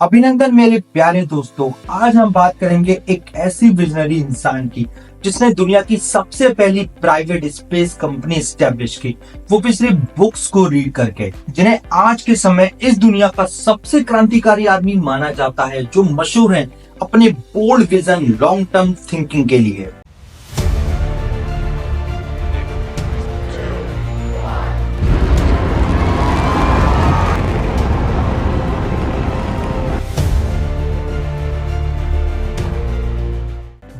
अभिनंदन मेरे प्यारे दोस्तों। आज हम बात करेंगे एक ऐसी विजनरी इंसान की जिसने दुनिया की सबसे पहली प्राइवेट स्पेस कंपनी स्टैब्लिश की, वो भी सिर्फ बुक्स को रीड करके, जिन्हें आज के समय इस दुनिया का सबसे क्रांतिकारी आदमी माना जाता है, जो मशहूर है अपने bold vision, long term thinking के लिए।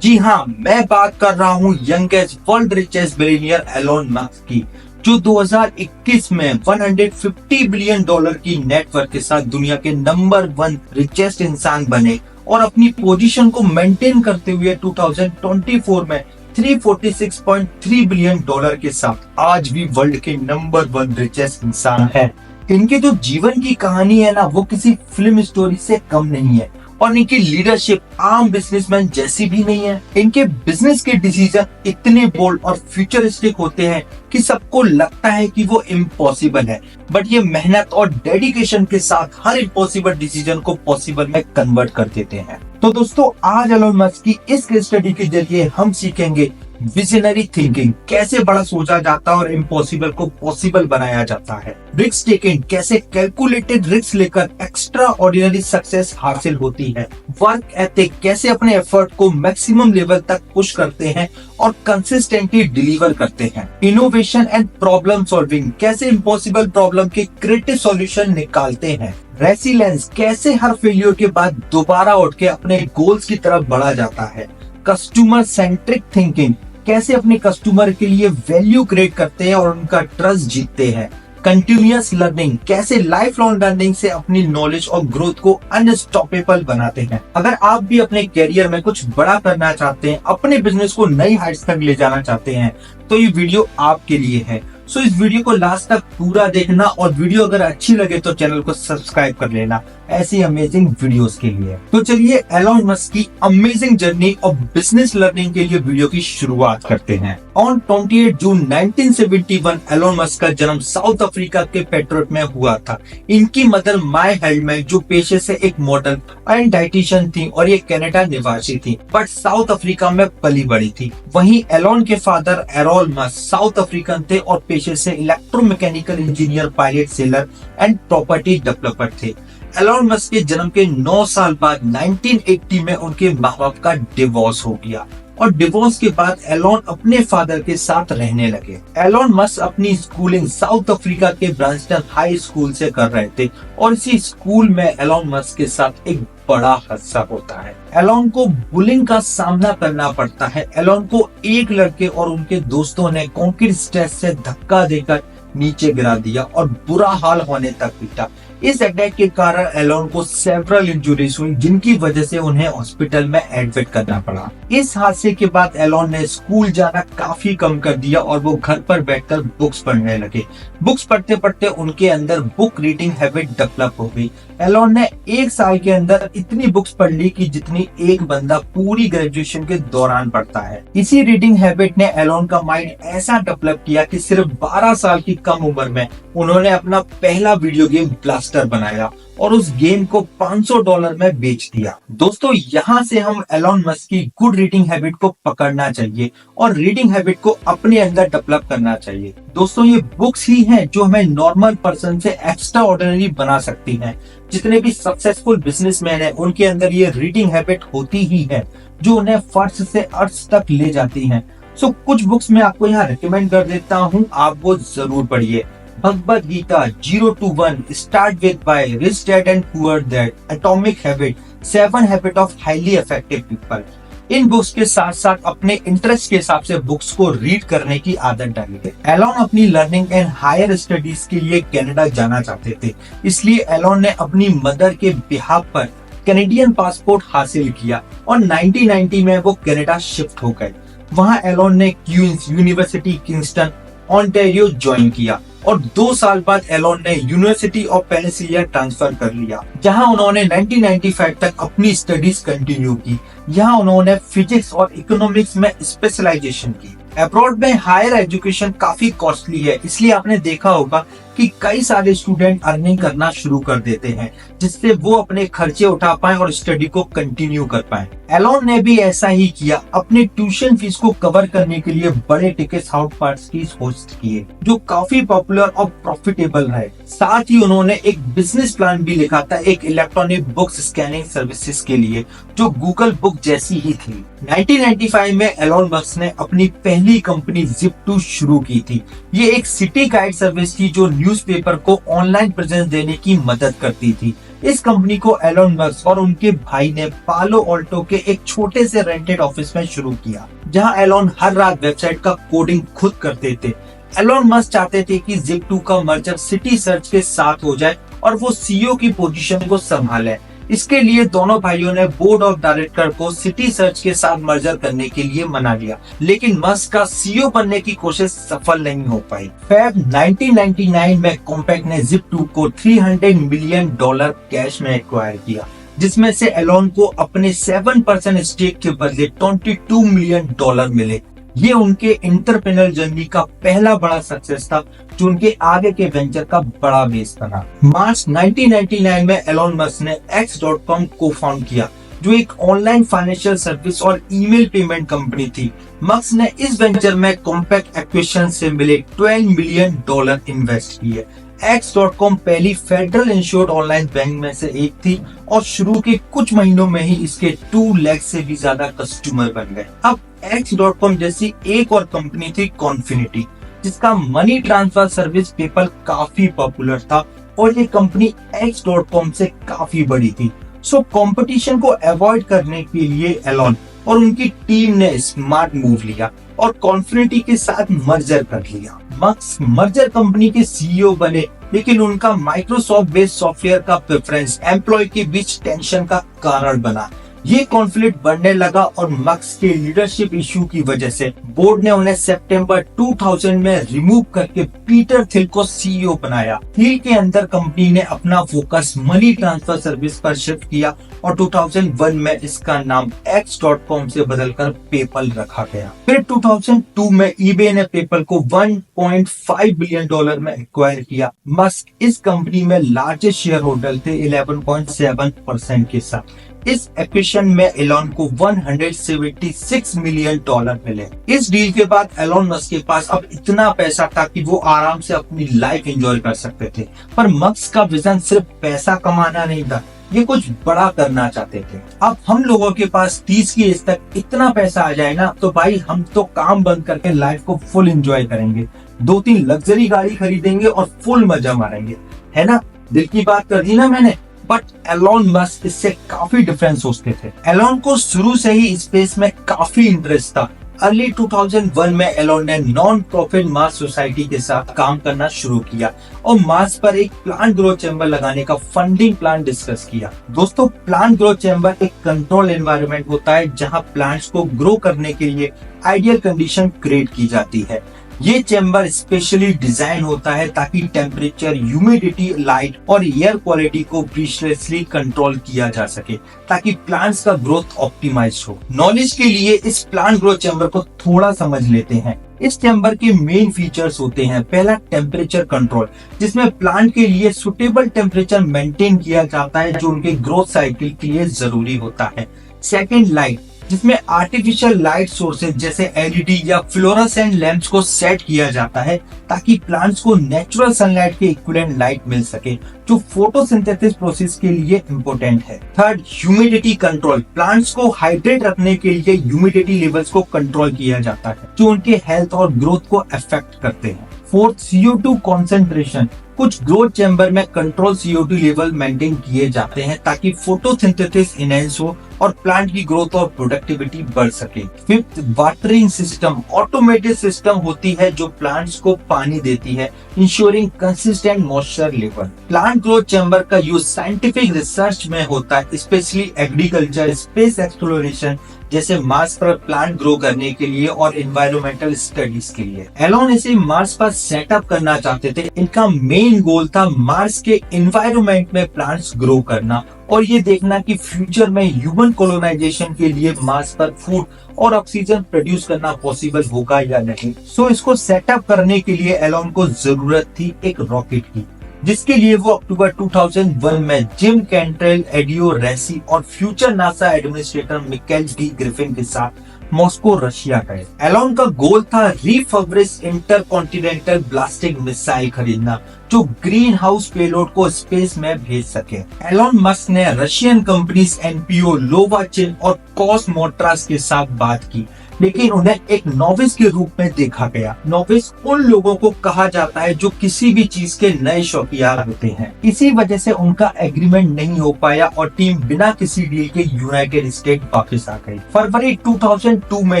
जी हाँ, मैं बात कर रहा हूँ youngest world richest billionaire Elon Musk की, जो 2021 में $150 बिलियन की नेटवर्थ के साथ दुनिया के नंबर 1 रिचेस्ट इंसान बने और अपनी पोजीशन को मेंटेन करते हुए 2024 में $346.3 बिलियन के साथ आज भी वर्ल्ड के नंबर 1 रिचेस्ट इंसान है। इनके जो जीवन की कहानी है ना, वो किसी फिल्म स्टोरी से कम नहीं है और इनकी लीडरशिप आम बिजनेसमैन जैसी भी नहीं है। इनके बिजनेस के डिसीजन इतने बोल्ड और फ्यूचरिस्टिक होते हैं कि सबको लगता है कि वो इम्पॉसिबल है, बट ये मेहनत और डेडिकेशन के साथ हर इम्पॉसिबल डिसीजन को पॉसिबल में कन्वर्ट कर देते हैं। तो दोस्तों, आज एलोन मस्क की इस केस स्टडी के जरिए हम सीखेंगे विजनरी थिंकिंग, कैसे बड़ा सोचा जाता है और इम्पॉसिबल को पॉसिबल बनाया जाता है। रिस्क टेकिंग, कैसे कैलकुलेटेड रिस्क लेकर एक्स्ट्रा ऑर्डिनरी सक्सेस हासिल होती है। वर्क एथिक, कैसे अपने एफर्ट को मैक्सिमम लेवल तक पुश करते हैं और कंसिस्टेंटली डिलीवर करते हैं। इनोवेशन एंड प्रॉब्लम सॉल्विंग, कैसे इम्पॉसिबल प्रॉब्लम के क्रिएटिव सॉल्यूशन निकालते हैं। रेसिलेंस, कैसे हर फेलियर के बाद दोबारा उठ के अपने गोल्स की तरफ बढ़ा जाता है। कस्टमर सेंट्रिक थिंकिंग, कैसे अपने कस्टमर के लिए वैल्यू क्रिएट करते हैं और उनका ट्रस्ट जीतते हैं। कंटिन्यूअस लर्निंग, कैसे लाइफ लॉन्ग लर्निंग से अपनी नॉलेज और ग्रोथ को अनस्टॉपेबल बनाते हैं। अगर आप भी अपने करियर में कुछ बड़ा करना चाहते हैं, अपने बिजनेस को नई हाइट्स तक ले जाना चाहते हैं, तो ये वीडियो आपके लिए है। सो इस वीडियो को लास्ट तक पूरा देखना और वीडियो अगर अच्छी लगे तो चैनल को सब्सक्राइब कर लेना ऐसी अमेजिंग वीडियोस के लिए। तो चलिए एलोन मस्क की अमेजिंग जर्नी और बिजनेस लर्निंग के लिए वीडियो की शुरुआत करते हैं। ऑन 28 जून 1971 एलोन मस्क का जन्म साउथ अफ्रीका के पेट्रोट में हुआ था। इनकी मदर माय हेल्डमैन, जो पेशे से एक मॉडल एंड डाइटिशियन थी, और ये कनाडा निवासी थी, बट साउथ अफ्रीका में पली बड़ी थी। वहीं एलोन के father Errol Musk south African थे और पेशे से electromechanical engineer, pilot, seller and property developer थे। एलोन मस्क के जन्म के 9 साल बाद 1980 में उनके माँ बाप का डिवोर्स हो गया और डिवोर्स के बाद एलोन अपने फादर के साथ रहने लगे। एलोन मस्क अपनी स्कूलिंग साउथ अफ्रीका के ब्रांसटन हाई स्कूल से कर रहे थे और इसी स्कूल में एलोन मस्क के साथ एक बड़ा हादसा होता है। एलोन को बुलिंग का सामना करना पड़ता है। एलोन को एक लड़के और उनके दोस्तों ने कंक्रीट स्टेज से धक्का देकर नीचे गिरा दिया और बुरा हाल होने तक पीटा। इस अटैक के कारण एलोन को सेवरल इंजुरीज हुई, जिनकी वजह से उन्हें हॉस्पिटल में एडमिट करना पड़ा। इस हादसे के बाद एलोन ने स्कूल जाना काफी कम कर दिया और वो घर पर बैठकर बुक्स पढ़ने लगे। बुक्स पढ़ते पढ़ते उनके अंदर बुक रीडिंग हैबिट डेवलप हो गई। एलोन ने 1 साल के अंदर इतनी बुक्स पढ़ ली कि जितनी एक बंदा पूरी ग्रेजुएशन के दौरान पढ़ता है। इसी रीडिंग हैबिट ने एलोन का माइंड ऐसा डेवलप किया कि सिर्फ 12 साल की कम उम्र में उन्होंने अपना पहला वीडियो गेम ब्लास्टर बनाया और उस गेम को $500 में बेच दिया। दोस्तों, यहाँ से हम एलोन मस्क की गुड रीडिंग हैबिट को पकड़ना चाहिए और रीडिंग हैबिट को अपने अंदर डेवलप करना चाहिए। दोस्तों, ये बुक्स ही हैं जो हमें नॉर्मल पर्सन से एक्स्ट्रा ऑर्डिनरी बना सकती हैं। जितने भी सक्सेसफुल बिजनेसमैन हैं, उनके अंदर ये रीडिंग हैबिट होती ही है जो उन्हें फर्श से अर्श तक ले जाती है। सो कुछ बुक्स मैं आपको यहाँ रिकमेंड कर देता हूँ, आप वो जरूर पढ़िए। Bhagavad Gita 0 to 1, start with why, rich dad and poor dad, atomic habit, 7 habit of highly effective people. इन बुक्स के साथ साथ अपने इंटरेस्ट के हिसाब से बुक्स को रीड करने की आदत डाली। एलोन अपनी लर्निंग एंड हायर स्टडीज के लिए कनाडा जाना चाहते थे, इसलिए एलोन ने अपनी मदर के बिहाफ पर कैनेडियन पासपोर्ट हासिल किया और 1990 में वो कनाडा शिफ्ट हो गए। वहाँ एलोन ने Queen's University Kingston Ontario join किया और 2 साल बाद एलोन ने यूनिवर्सिटी ऑफ पेनिसिलिया ट्रांसफर कर लिया, जहां उन्होंने 1995 तक अपनी स्टडीज कंटिन्यू की। यहाँ उन्होंने फिजिक्स और इकोनॉमिक्स में स्पेशलाइजेशन की। अब्रॉड में हायर एजुकेशन काफी कॉस्टली है, इसलिए आपने देखा होगा कि कई सारे स्टूडेंट अर्निंग करना शुरू कर देते हैं, जिससे वो अपने खर्चे उठा पाए और स्टडी को कंटिन्यू कर पाए। एलोन ने भी ऐसा ही किया, अपने ट्यूशन फीस को कवर करने के लिए बड़े टिकट हाउस पार्टीज होस्ट किए, जो काफी पॉपुलर और प्रॉफिटेबल है। साथ ही उन्होंने एक बिजनेस प्लान भी लिखा था, एक इलेक्ट्रॉनिक बुक्स स्कैनिंग सर्विसेज के लिए, जो गूगल बुक जैसी ही थी। 1995 में एलोन मस्क ने अपनी पहली कंपनी Zip2 शुरू की थी। ये एक सिटी गाइड सर्विस थी जो न्यूज़पेपर को ऑनलाइन प्रेजेंस देने की मदद करती थी। इस कंपनी को एलोन मस्क और उनके भाई ने पालो ऑल्टो के एक छोटे से रेंटेड ऑफिस में शुरू किया, जहां एलोन हर रात वेबसाइट का कोडिंग खुद करते थे। एलोन मस्क चाहते थे कि Zip2 का मर्जर सिटी सर्च के साथ हो जाए और वो सीईओ की पोजीशन को संभाले। इसके लिए दोनों भाइयों ने बोर्ड ऑफ डायरेक्टर को सिटी सर्च के साथ मर्जर करने के लिए मना लिया, लेकिन मस्क का सीईओ बनने की कोशिश सफल नहीं हो पाई। फेब 1999 में कॉम्पैक्ट ने Zip2 को $300 मिलियन कैश में एक्वायर किया, जिसमें से एलोन को अपने 7% स्टेक के बदले $22 मिलियन मिले। ये उनके एंटरप्रेन्योर जर्नी का पहला बड़ा सक्सेस था, जो उनके आगे के वेंचर का बड़ा बेस बना। मार्च 1999 में एलोन मस्क ने X.com को फाउंड किया, जो एक ऑनलाइन फाइनेंशियल सर्विस और ईमेल पेमेंट कंपनी थी। मस्क ने इस वेंचर में कॉम्पैक्ट एक्विजिशन से मिले $12 मिलियन इन्वेस्ट किए। X.com पहली फेडरल इंश्योर्ड ऑनलाइन बैंक में से एक थी और शुरू के कुछ महीनों में ही इसके 2 लाख से भी ज्यादा कस्टमर बन गए। अब X.com जैसी एक और कंपनी थी कॉन्फिनिटी, जिसका मनी ट्रांसफर सर्विस पेपल काफी पॉपुलर था और ये कंपनी X.com से काफी बड़ी थी। सो कंपटीशन को अवॉइड करने के लिए एलोन और उनकी टीम ने स्मार्ट मूव लिया और कॉन्फिनिटी के साथ मर्जर कर लिया। मस्क मर्जर कंपनी के सीईओ बने, लेकिन उनका माइक्रोसॉफ्ट बेस्ड सॉफ्टवेयर का प्रेफरेंस एम्प्लॉय के बीच टेंशन का कारण बना। ये कॉन्फ्लिक्ट बढ़ने लगा और मस्क के लीडरशिप इशू की वजह से बोर्ड ने उन्हें सितंबर 2000 में रिमूव करके पीटर थिल को सीईओ बनाया। थिल के अंदर कंपनी ने अपना फोकस मनी ट्रांसफर सर्विस पर शिफ्ट किया और 2001 में इसका नाम X.com से बदलकर पेपल रखा गया। फिर 2002 में eBay ने पेपल को $1.5 बिलियन में एक्वायर किया। मस्क इस कंपनी में लार्जेस्ट शेयर होल्डर थे 11.7% के साथ। इस एक्विजिशन में एलोन को $176 मिलियन मिले। इस डील के बाद एलोन मस्क के पास अब इतना पैसा था कि वो आराम से अपनी लाइफ एंजॉय कर सकते थे। पर मस्क का विजन सिर्फ पैसा कमाना नहीं था, ये कुछ बड़ा करना चाहते थे। अब हम लोगों के पास 30 की एज तक इतना पैसा आ जाए ना, तो भाई हम तो काम बंद करके लाइफ को फुल एंजॉय करेंगे, 2-3 लग्जरी गाड़ी खरीदेंगे और फुल मजा मारेंगे, है ना। दिल की बात कर दी ना मैंने। बट एलोन मस्क इससे काफी डिफरेंट सोचते थे। एलोन को शुरू से ही स्पेस में काफी इंटरेस्ट था। अर्ली 2001 में एलोन ने नॉन प्रॉफिट मार्स सोसाइटी के साथ काम करना शुरू किया और मार्स पर एक प्लांट ग्रोथ चैम्बर लगाने का फंडिंग प्लान डिस्कस किया। दोस्तों, प्लांट ग्रोथ चैम्बर एक कंट्रोल एनवायरनमेंट होता है जहां प्लांट्स को ग्रो करने के लिए आइडियल कंडीशन क्रिएट की जाती है। ये चैम्बर स्पेशली डिजाइन होता है ताकि टेम्परेचर, ह्यूमिडिटी, लाइट और एयर क्वालिटी को प्रीशियसली कंट्रोल किया जा सके, ताकि प्लांट्स का ग्रोथ ऑप्टिमाइज हो। नॉलेज के लिए इस प्लांट ग्रोथ चैम्बर को थोड़ा समझ लेते हैं। इस चैम्बर के मेन फीचर्स होते हैं, पहला टेम्परेचर कंट्रोल, जिसमें प्लांट के लिए सुटेबल टेम्परेचर मेंटेन किया जाता है जो उनके ग्रोथ साइकिल के लिए जरूरी होता है। सेकेंड, लाइट, जिसमें आर्टिफिशियल लाइट सोर्सेज जैसे एलईडी या फ्लोरोसेंट लैंप्स को सेट किया जाता है ताकि प्लांट्स को नेचुरल सनलाइट के इक्विवेलेंट लाइट मिल सके, जो फोटोसिंथेसिस प्रोसेस के लिए इम्पोर्टेंट है। थर्ड, ह्यूमिडिटी कंट्रोल, प्लांट्स को हाइड्रेट रखने के लिए ह्यूमिडिटी लेवल्स को कंट्रोल किया जाता है जो उनके हेल्थ और ग्रोथ को अफेक्ट करते हैं। फोर्थ, CO2 कॉन्सेंट्रेशन, कुछ ग्रोथ चैम्बर में कंट्रोल CO2 लेवल मेंटेन किए जाते हैं ताकि फोटोसिंथेसिस इनहेंस हो और प्लांट की ग्रोथ और प्रोडक्टिविटी बढ़ सके। Fifth, watering system, automated system होती है जो प्लांट्स को पानी देती है, ensuring consistent moisture level. Plant growth chamber का यूज साइंटिफिक रिसर्च में होता है, स्पेशली एग्रीकल्चर, स्पेस एक्सप्लोरेशन जैसे मार्स पर प्लांट ग्रो करने के लिए और एनवायरमेंटल स्टडीज के लिए। एलोन इसे मार्स पर सेटअप करना चाहते थे। इनका मेन गोल था मार्स के एनवायरमेंट में प्लांट्स ग्रो करना और ये देखना कि फ्यूचर में ह्यूमन कोलोनाइजेशन के लिए मार्स पर फूड और ऑक्सीजन प्रोड्यूस करना पॉसिबल होगा या नहीं। सो इसको सेटअप करने के लिए एलोन को जरूरत थी एक रॉकेट की, जिसके लिए वो अक्टूबर 2001 में जिम कैंट्रेल, एडियो रेसी और future NASA administrator Mikel D Griffin के साथ मॉस्को रशिया गए। एलोन का गोल था रिफर्बिश्ड इंटरकॉन्टिनेंटल ब्लास्टिक मिसाइल खरीदना जो ग्रीन हाउस पेलोड को स्पेस में भेज सके। एलोन मस्क ने रशियन कंपनीज एनपीओ, लोवाचिन और कॉसमोट्रास के साथ बात की, लेकिन उन्हें एक नोविस के रूप में देखा गया। नोविस उन लोगों को कहा जाता है जो किसी भी चीज के नए शौकिया होते हैं। इसी वजह से उनका एग्रीमेंट नहीं हो पाया और टीम बिना किसी डील के यूनाइटेड स्टेट वापस आ गई। फरवरी 2002 में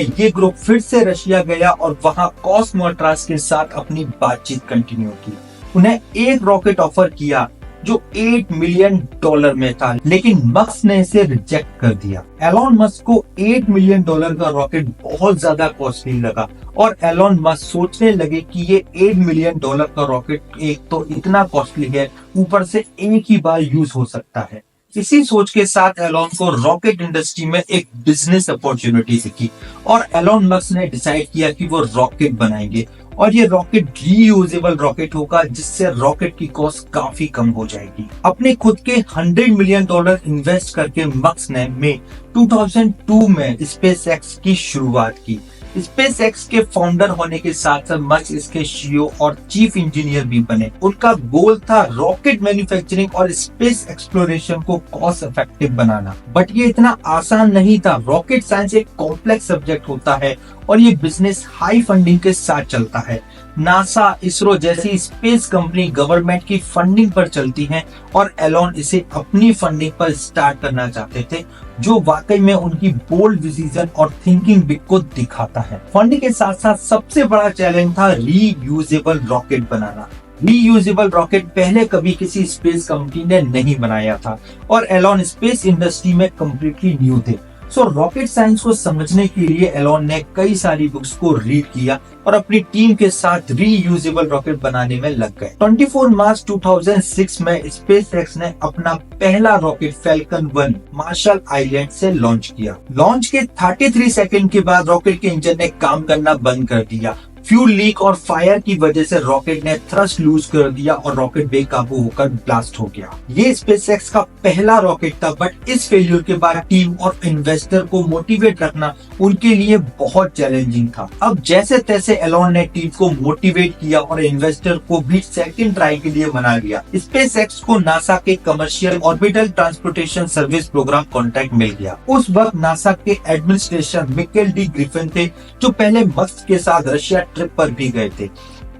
ये ग्रुप फिर से रशिया गया और वहां कॉसमोट्रास के साथ अपनी बातचीत कंटिन्यू की। उन्हें एक रॉकेट ऑफर किया जो $8 मिलियन में था, लेकिन मस्क ने इसे रिजेक्ट कर दिया। एलोन मस्क को $8 मिलियन का रॉकेट बहुत ज्यादा कॉस्टली लगा और एलोन मस्क सोचने लगे कि ये $8 मिलियन का रॉकेट एक तो इतना कॉस्टली है, ऊपर से एक ही बार यूज हो सकता है। इसी सोच के साथ एलोन को रॉकेट इंडस्ट्री में एक बिजनेस अपॉर्चुनिटी दिखी और एलोन मस्क ने डिसाइड किया कि वो रॉकेट बनाएंगे और ये रॉकेट रीयूजेबल रॉकेट होगा, जिससे रॉकेट की कॉस्ट काफी कम हो जाएगी। अपने खुद के $100 मिलियन इन्वेस्ट करके मस्क ने मई 2002 में स्पेसएक्स की शुरुआत की। स्पेसएक्स के फाउंडर होने के साथ साथ मस्क इसके सीईओ और चीफ इंजीनियर भी बने। उनका गोल था रॉकेट मैन्युफैक्चरिंग और स्पेस एक्सप्लोरेशन को कॉस्ट इफेक्टिव बनाना, बट ये इतना आसान नहीं था। रॉकेट साइंस एक कॉम्प्लेक्स सब्जेक्ट होता है और ये बिजनेस हाई फंडिंग के साथ चलता है। नासा, इसरो जैसी स्पेस कंपनी गवर्नमेंट की फंडिंग पर चलती हैं और एलोन इसे अपनी फंडिंग पर स्टार्ट करना चाहते थे, जो वाकई में उनकी बोल्ड विजन और थिंकिंग बिग को दिखाता है। फंडिंग के साथ साथ सबसे बड़ा चैलेंज था रीयूजेबल रॉकेट बनाना। रीयूजेबल रॉकेट पहले कभी किसी स्पेस कंपनी ने नहीं बनाया था और एलोन स्पेस इंडस्ट्री में कम्प्लीटली न्यू थे। सो रॉकेट साइंस को समझने के लिए एलोन ने कई सारी बुक्स को रीड किया और अपनी टीम के साथ रीयूजेबल रॉकेट बनाने में लग गए। 24 मार्च 2006 में स्पेसएक्स ने अपना पहला रॉकेट फैल्कन 1 मार्शल आइलैंड से लॉन्च किया। लॉन्च के 33 सेकंड के बाद रॉकेट के इंजन ने काम करना बंद कर दिया। फ्यूल लीक और फायर की वजह से रॉकेट ने थ्रस्ट लूज कर दिया और रॉकेट बेकाबू होकर ब्लास्ट हो गया। ये स्पेसएक्स का पहला रॉकेट था, बट इस फेल्यूर के बाद टीम और इन्वेस्टर को मोटिवेट रखना उनके लिए बहुत चैलेंजिंग था। अब जैसे तैसे एलोन ने टीम को मोटिवेट किया और इन्वेस्टर को भी सेकंड ट्राई के लिए मना लिया। स्पेसएक्स को नासा के commercial orbital transportation service program contract मिल गया। उस वक्त नासा के एडमिनिस्ट्रेटर मिकेल डी ग्रिफिन थे, जो पहले मस्क के साथ रशिया ट्रिप पर भी गए थे।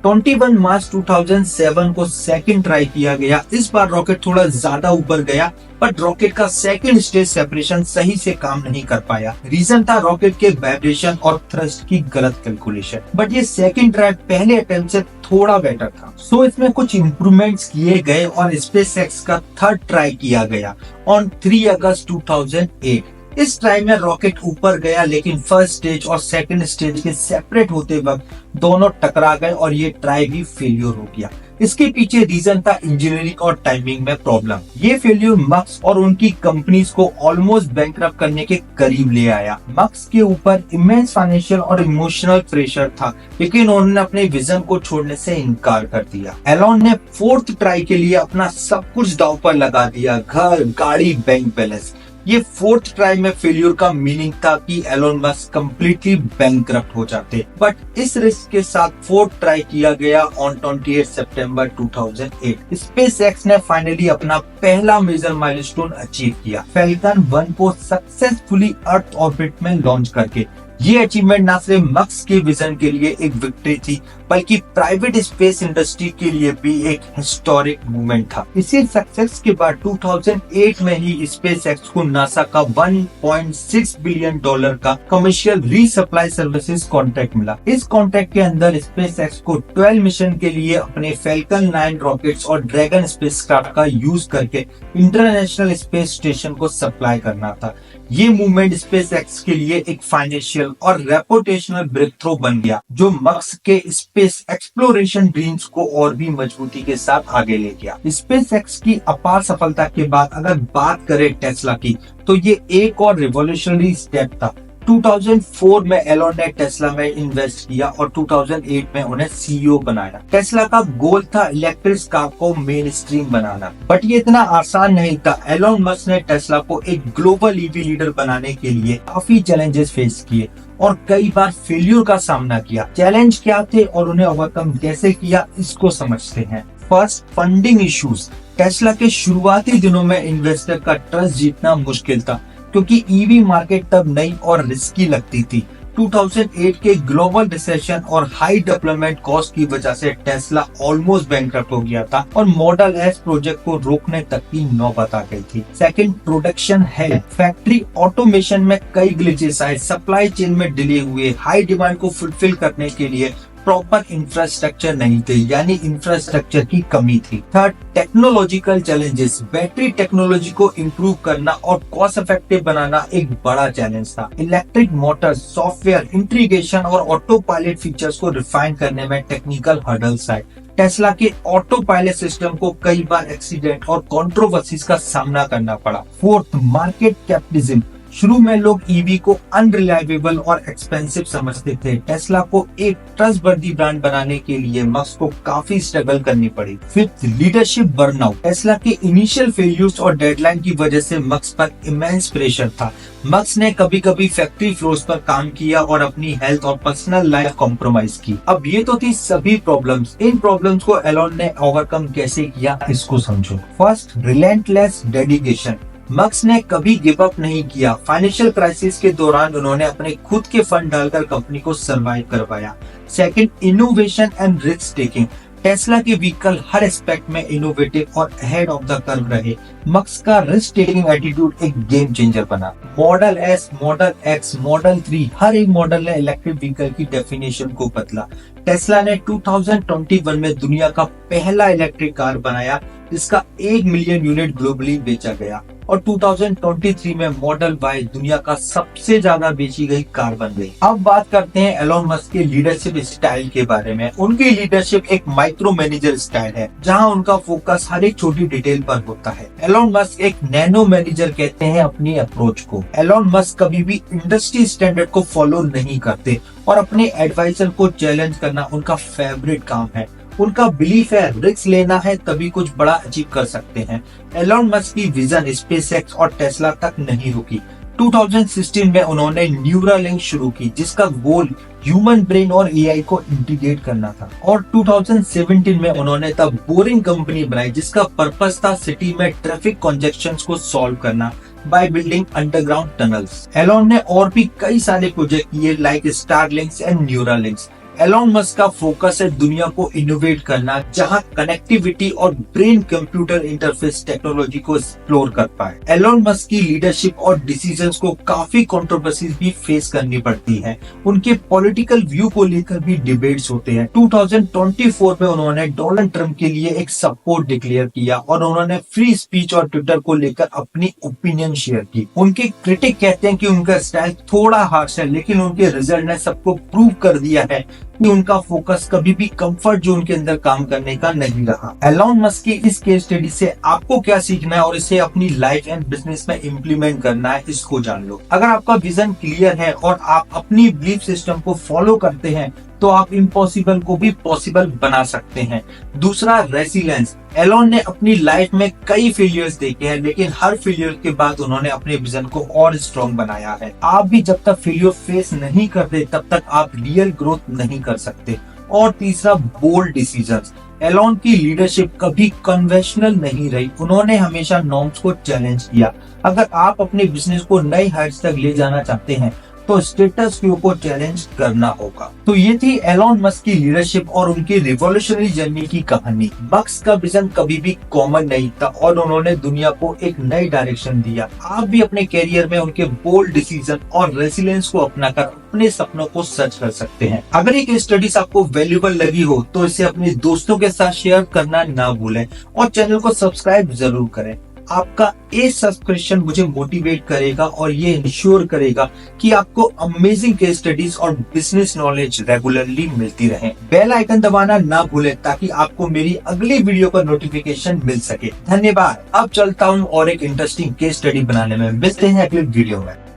21 मार्च 2007 को सेकंड ट्राई किया गया। इस बार रॉकेट थोड़ा ज्यादा ऊपर गया, बट रॉकेट का सेकंड स्टेज सेपरेशन सही से काम नहीं कर पाया। रीजन था रॉकेट के वाइब्रेशन और थ्रस्ट की गलत कैलकुलेशन। बट ये सेकंड ट्राई पहले अटेम्प्ट से थोड़ा बेटर था। सो इसमें कुछ इम्प्रूवमेंट्स किए गए और स्पेसएक्स का थर्ड ट्राई किया गया ऑन 3 अगस्त 2008। इस ट्राई में रॉकेट ऊपर गया, लेकिन फर्स्ट स्टेज और सेकंड स्टेज के सेपरेट होते वक्त दोनों टकरा गए और ये ट्राई भी फेलियर हो गया। इसके पीछे रीजन था इंजीनियरिंग और टाइमिंग में प्रॉब्लम। ये फेल्यूर मस्क और उनकी कंपनीज को ऑलमोस्ट बैंकरप्ट करने के करीब ले आया। मस्क के ऊपर इमेंस फाइनेंशियल और इमोशनल प्रेशर था, लेकिन उन्होंने अपने विजन को छोड़ने से इनकार कर दिया। एलोन ने फोर्थ ट्राई के लिए अपना सब कुछ दांव पर लगा दिया, घर, गाड़ी, बैंक बैलेंस। ये फोर्थ ट्राई में फेल्यूर का मीनिंग था कि एलोन मस्क कंप्लीटली बैंकरप्ट हो जाते, बट इस रिस्क के साथ फोर्थ ट्राई किया गया ऑन 28 सितंबर 2008। स्पेसएक्स ने फाइनली अपना पहला मेजर माइलस्टोन अचीव किया, फैल्कन 1 को सक्सेसफुली अर्थ ऑर्बिट में लॉन्च करके। ये अचीवमेंट न सिर्फ मस्क के विजन के लिए एक विक्ट्री थी, बल्कि प्राइवेट स्पेस इंडस्ट्री के लिए भी एक हिस्टोरिक मूवमेंट था। इसी सक्सेस के बाद 2008 में ही स्पेसएक्स को नासा का $1.6 बिलियन का कमर्शियल रीसप्लाई सर्विसेज कॉन्ट्रैक्ट मिला। इस कॉन्ट्रैक्ट के अंदर स्पेसएक्स को 12 मिशन के लिए अपने फैल्कन 9 रॉकेट्स और ड्रैगन स्पेसक्राफ्ट का यूज करके इंटरनेशनल स्पेस स्टेशन को सप्लाई करना था। ये मूवमेंट स्पेसएक्स के लिए एक फाइनेंशियल और रेपुटेशनल ब्रेक थ्रू बन गया, जो मस्क के स्पेस एक्सप्लोरेशन ड्रीम्स को और भी मजबूती के साथ आगे ले गया। स्पेस एक्स की अपार सफलता के बाद अगर बात करें टेस्ला की, तो ये एक और रिवॉल्यूशनरी स्टेप था। 2004 में एलोन ने टेस्ला में इन्वेस्ट किया और 2008 में उन्हें सीईओ बनाया। टेस्ला का गोल था इलेक्ट्रिक कार को मेन स्ट्रीम बनाना, बट ये इतना आसान नहीं था। एलोन मस्क ने टेस्ला को एक ग्लोबल ईवी लीडर बनाने के लिए काफी चैलेंजेस फेस किए और कई बार फेल्यूर का सामना किया। चैलेंज क्या थे और उन्हें ओवरकम कैसे किया, इसको समझते हैं। First, funding issues. टेस्ला के शुरुआती दिनों में इन्वेस्टर का ट्रस्ट जीतना मुश्किल था, क्योंकि ईवी मार्केट तब नई और रिस्की लगती थी। 2008 के ग्लोबल रिसेशन और हाई डेवलपमेंट कॉस्ट की वजह से टेस्ला ऑलमोस्ट बैंकरप्ट हो गया था और मॉडल एस प्रोजेक्ट को रोकने तक की नौबत आ गई थी। Second, production health. Factory automation में कई ग्लिचेस आए, सप्लाई चेन में डिले हुए, हाई डिमांड को फुलफिल करने के लिए प्रॉपर इंफ्रास्ट्रक्चर नहीं थे, यानी इंफ्रास्ट्रक्चर की कमी थी। Third, technological challenges. Battery technology को इम्प्रूव करना और कॉस्ट इफेक्टिव बनाना एक बड़ा चैलेंज था। इलेक्ट्रिक मोटर, सॉफ्टवेयर इंटीग्रेशन और ऑटो पायलट फीचर्स को रिफाइन करने में टेक्निकल हर्डल्स आए। टेस्ला के ऑटो पायलट सिस्टम को कई बार एक्सीडेंट और कंट्रोवर्सीज का सामना करना पड़ा। Fourth, market capitalism. शुरू में लोग ईवी को अनरिलायबल और एक्सपेंसिव समझते थे। टेस्ला को एक ट्रस्टवर्दी ब्रांड बनाने के लिए मस्क को काफी स्ट्रगल करनी पड़ी। Fifth, leadership burnout. टेस्ला के इनिशियल फेल्यूर्स और डेडलाइन की वजह से मस्क पर इमेंस प्रेशर था। मस्क ने कभी कभी फैक्ट्री फ्लोर्स पर काम किया और अपनी हेल्थ और पर्सनल लाइफ कॉम्प्रोमाइज की। अब ये तो थी सभी प्रॉब्लम्स। इन प्रॉब्लम्स को एलोन ने ओवरकम कैसे किया, इसको समझो। First, relentless dedication. मस्क ने कभी गिव अप नहीं किया। फाइनेंशियल क्राइसिस के दौरान उन्होंने अपने खुद के फंड डालकर कंपनी को सरवाइव करवाया। Second, innovation and risk taking. Tesla के व्हीकल हर एस्पेक्ट में इनोवेटिव और अहेड ऑफ द कर्व रहे। मस्क का रिस्क टेकिंग एटीट्यूड एक गेम चेंजर बना। Model S, model x, model 3, हर एक मॉडल ने इलेक्ट्रिक व्हीकल की डेफिनेशन को बदला। टेस्ला ने 2021 में दुनिया का पहला इलेक्ट्रिक कार बनाया, जिसका 1 मिलियन यूनिट ग्लोबली बेचा गया और 2023 में मॉडल वाई दुनिया का सबसे ज्यादा बेची गई कार बन गई। अब बात करते हैं एलोन मस्क के लीडरशिप स्टाइल के बारे में। उनकी लीडरशिप एक माइक्रो मैनेजर स्टाइल है, जहां उनका फोकस हर एक छोटी डिटेल पर होता है। एलोन मस्क एक नैनो मैनेजर कहते हैं अपनी अप्रोच को। एलोन मस्क कभी भी इंडस्ट्री स्टैंडर्ड को फॉलो नहीं करते और अपने एडवाइजर को चैलेंज करना उनका फेवरेट काम है। उनका बिलीफ है रिस्क लेना है तभी कुछ बड़ा अचीव कर सकते हैं। एलोन मस्क की विजन स्पेसएक्स और टेस्ला तक नहीं रुकी। 2016 में उन्होंने न्यूरालिंक शुरू की, जिसका गोल ह्यूमन ब्रेन और एआई को इंटीग्रेट करना था। और 2017 में उन्होंने तब बोरिंग कंपनी बनाई, जिसका पर्पस था सिटी में ट्रैफिक कंजेक्शंस को सॉल्व करना by building underground tunnels. Elon ने और भी कई सारे प्रोजेक्ट किए, like Starlinks and Neuralinks. Elon Musk का फोकस है दुनिया को इनोवेट करना, जहां कनेक्टिविटी और ब्रेन कंप्यूटर इंटरफेस टेक्नोलॉजी को एक्सप्लोर कर पाए। एलोन मस्क की लीडरशिप और डिसीजंस को काफी कंट्रोवर्सीज भी फेस करनी पड़ती है। उनके पॉलिटिकल व्यू को लेकर भी डिबेट्स होते हैं। 2024 में उन्होंने डोनाल्ड ट्रम्प के लिए एक सपोर्ट डिक्लेयर किया और उन्होंने फ्री स्पीच और ट्विटर को लेकर अपनी ओपिनियन शेयर की। उनके क्रिटिक कहते हैं कि उनका स्टाइल थोड़ा हार्श है, लेकिन उनके रिजल्ट ने सबको प्रूव कर दिया है कि उनका फोकस कभी भी कंफर्ट जोन के अंदर काम करने का नहीं रहा। एलोन मस्क की इस केस स्टडी से आपको क्या सीखना है और इसे अपनी लाइफ एंड बिजनेस में इम्प्लीमेंट करना है, इसको जान लो। अगर आपका विजन क्लियर है और आप अपनी बिलीफ सिस्टम को फॉलो करते हैं, तो आप इम्पॉसिबल को भी पॉसिबल बना सकते हैं। दूसरा, रेसिलेंस। एलोन ने अपनी लाइफ में कई फेलियर्स देखे हैं, लेकिन हर फेलियर के बाद उन्होंने अपने विजन को और स्ट्रॉन्ग बनाया है। आप भी जब तक फेलियर फेस नहीं करते, तब तक आप रियल ग्रोथ नहीं कर सकते। और तीसरा, बोल्ड डिसीजंस। एलोन की लीडरशिप कभी कन्वेंशनल नहीं रही। उन्होंने हमेशा नॉर्म्स को चैलेंज किया। अगर आप अपने बिजनेस को नई हाइट्स तक ले जाना चाहते हैं, तो स्टेटस क्यू को चैलेंज करना होगा। तो ये थी एलोन मस्क की लीडरशिप और उनकी रिवॉल्यूशनरी जर्नी की कहानी। मस्क का विजन कभी भी कॉमन नहीं था और उन्होंने दुनिया को एक नई डायरेक्शन दिया। आप भी अपने कैरियर में उनके बोल्ड डिसीजन और रेसिलियंस को अपनाकर अपने सपनों को सच कर सकते हैं। अगर एक स्टडीज आपको वैल्यूएबल लगी हो, तो इसे अपने दोस्तों के साथ शेयर करना ना भूलें और चैनल को सब्सक्राइब जरूर करें। आपका ये सब्सक्रिप्शन मुझे मोटिवेट करेगा और ये इंश्योर करेगा कि आपको अमेजिंग केस स्टडीज और बिजनेस नॉलेज रेगुलरली मिलती रहे। बेल आइकन दबाना ना भूलें ताकि आपको मेरी अगली वीडियो का नोटिफिकेशन मिल सके। धन्यवाद। अब चलता हूँ और एक इंटरेस्टिंग केस स्टडी बनाने में। मिलते हैं अगले वीडियो में।